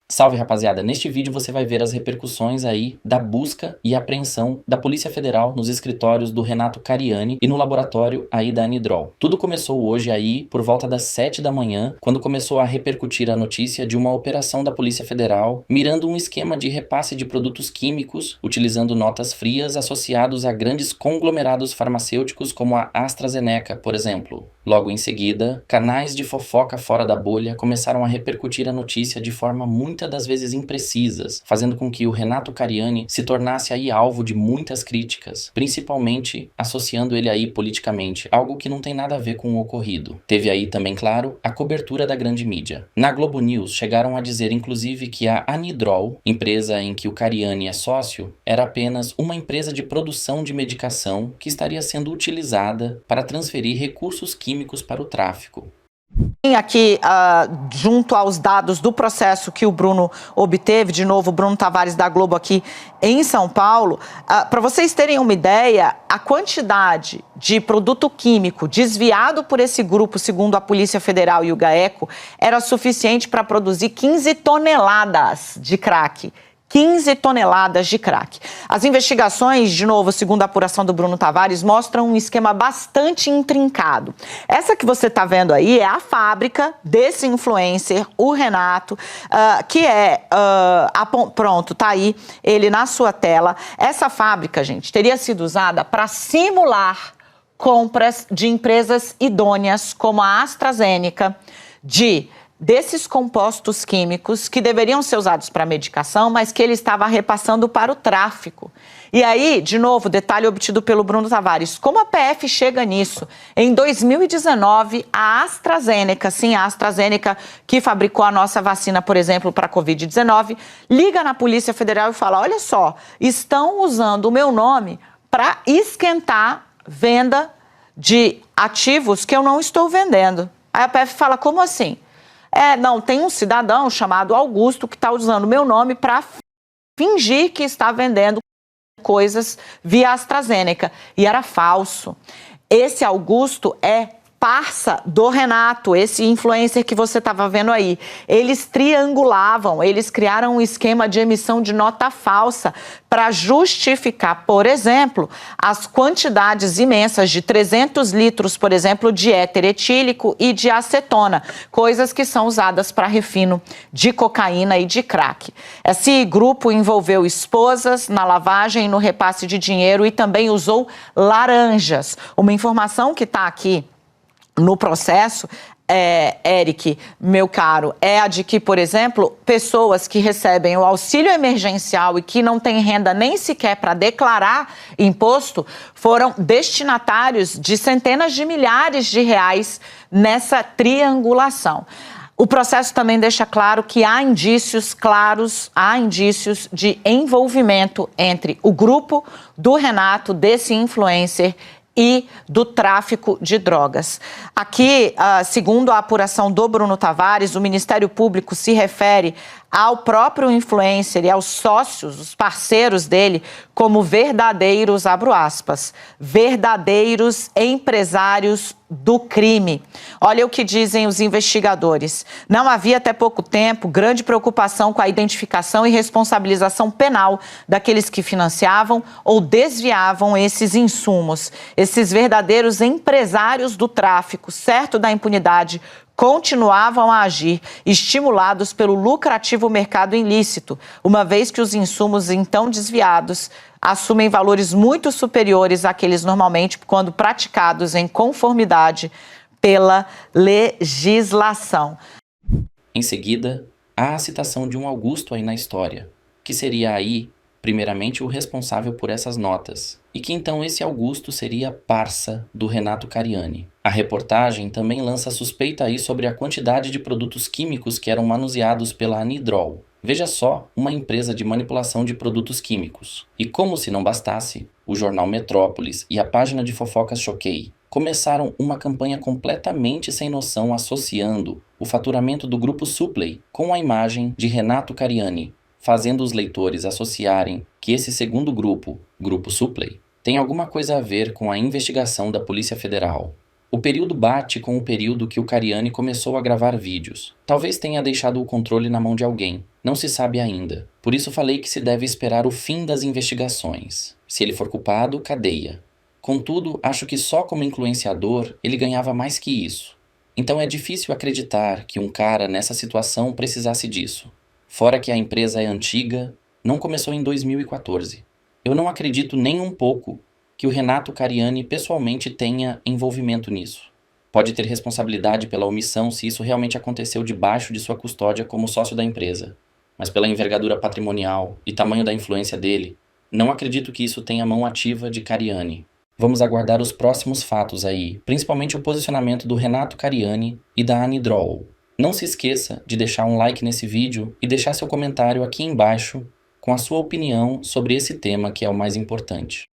Salve, rapaziada! Neste vídeo você vai ver as repercussões aí da busca e apreensão da Polícia Federal nos escritórios do Renato Cariani e no laboratório aí da Anidrol. Tudo começou hoje aí por volta das 7 da manhã, quando começou a repercutir a notícia de uma operação da Polícia Federal mirando um esquema de repasse de produtos químicos utilizando notas frias associados a grandes conglomerados farmacêuticos como a AstraZeneca, por exemplo. Logo em seguida, canais de fofoca fora da bolha começaram a repercutir a notícia de forma muitas das vezes imprecisas, fazendo com que o Renato Cariani se tornasse aí alvo de muitas críticas, principalmente associando ele aí politicamente, algo que não tem nada a ver com o ocorrido. Teve aí também, claro, a cobertura da grande mídia. Na Globo News chegaram a dizer inclusive que a Anidrol, empresa em que o Cariani é sócio, era apenas uma empresa de produção de medicação que estaria sendo utilizada para transferir recursos químicos para o tráfico. Aqui, junto aos dados do processo que o Bruno obteve, de novo, o Bruno Tavares da Globo aqui em São Paulo, para vocês terem uma ideia, a quantidade de produto químico desviado por esse grupo, segundo a Polícia Federal e o GAECO, era suficiente para produzir 15 toneladas de crack. 15 toneladas de crack. As investigações, de novo, segundo a apuração do Bruno Tavares, mostram um esquema bastante intrincado. Essa que você está vendo aí é a fábrica desse influencer, o Renato, que é... pronto, tá aí ele na sua tela. Essa fábrica, gente, teria sido usada para simular compras de empresas idôneas como a AstraZeneca, desses compostos químicos que deveriam ser usados para medicação, mas que ele estava repassando para o tráfico. E aí, de novo, detalhe obtido pelo Bruno Tavares, como a PF chega nisso? Em 2019, a AstraZeneca, sim, a AstraZeneca que fabricou a nossa vacina, por exemplo, para a Covid-19, liga na Polícia Federal e fala, olha só, estão usando o meu nome para esquentar venda de ativos que eu não estou vendendo. Aí a PF fala, como assim? Não, tem um cidadão chamado Augusto que está usando o meu nome para fingir que está vendendo coisas via AstraZeneca. E era falso. Esse Augusto é parça do Renato, esse influencer que você estava vendo aí. Eles triangulavam, eles criaram um esquema de emissão de nota falsa para justificar, por exemplo, as quantidades imensas de 300 litros, por exemplo, de éter etílico e de acetona, coisas que são usadas para refino de cocaína e de crack. Esse grupo envolveu esposas na lavagem e no repasse de dinheiro e também usou laranjas. Uma informação que está aqui no processo, Eric, meu caro, é a de que, por exemplo, pessoas que recebem o auxílio emergencial e que não têm renda nem sequer para declarar imposto, foram destinatários de centenas de milhares de reais nessa triangulação. O processo também deixa claro que há indícios claros, há indícios de envolvimento entre o grupo do Renato, desse influencer, e do tráfico de drogas. Aqui, segundo a apuração do Bruno Tavares, o Ministério Público se refere ao próprio influencer e aos sócios, os parceiros dele, como verdadeiros, abro aspas, verdadeiros empresários do crime. Olha o que dizem os investigadores. Não havia até pouco tempo grande preocupação com a identificação e responsabilização penal daqueles que financiavam ou desviavam esses insumos. Esses verdadeiros empresários do tráfico, certo da impunidade, continuavam a agir, estimulados pelo lucrativo mercado ilícito, uma vez que os insumos então desviados assumem valores muito superiores àqueles normalmente quando praticados em conformidade pela legislação. Em seguida, há a citação de um Augusto aí na história, que seria aí, primeiramente, o responsável por essas notas, e que então esse Augusto seria parça do Renato Cariani. A reportagem também lança suspeita aí sobre a quantidade de produtos químicos que eram manuseados pela Anidrol. Veja só, uma empresa de manipulação de produtos químicos. E como se não bastasse, o jornal Metrópolis e a página de fofocas Choquei começaram uma campanha completamente sem noção associando o faturamento do Grupo Supley com a imagem de Renato Cariani, fazendo os leitores associarem que esse segundo grupo, Grupo Supley, tem alguma coisa a ver com a investigação da Polícia Federal. O período bate com o período que o Cariani começou a gravar vídeos. Talvez tenha deixado o controle na mão de alguém. Não se sabe ainda. Por isso falei que se deve esperar o fim das investigações. Se ele for culpado, cadeia. Contudo, acho que só como influenciador ele ganhava mais que isso. Então é difícil acreditar que um cara nessa situação precisasse disso. Fora que a empresa é antiga, não começou em 2014. Eu não acredito nem um pouco que o Renato Cariani pessoalmente tenha envolvimento nisso. Pode ter responsabilidade pela omissão se isso realmente aconteceu debaixo de sua custódia como sócio da empresa. Mas pela envergadura patrimonial e tamanho da influência dele, não acredito que isso tenha mão ativa de Cariani. Vamos aguardar os próximos fatos aí, principalmente o posicionamento do Renato Cariani e da Anidrol. Não se esqueça de deixar um like nesse vídeo e deixar seu comentário aqui embaixo com a sua opinião sobre esse tema que é o mais importante.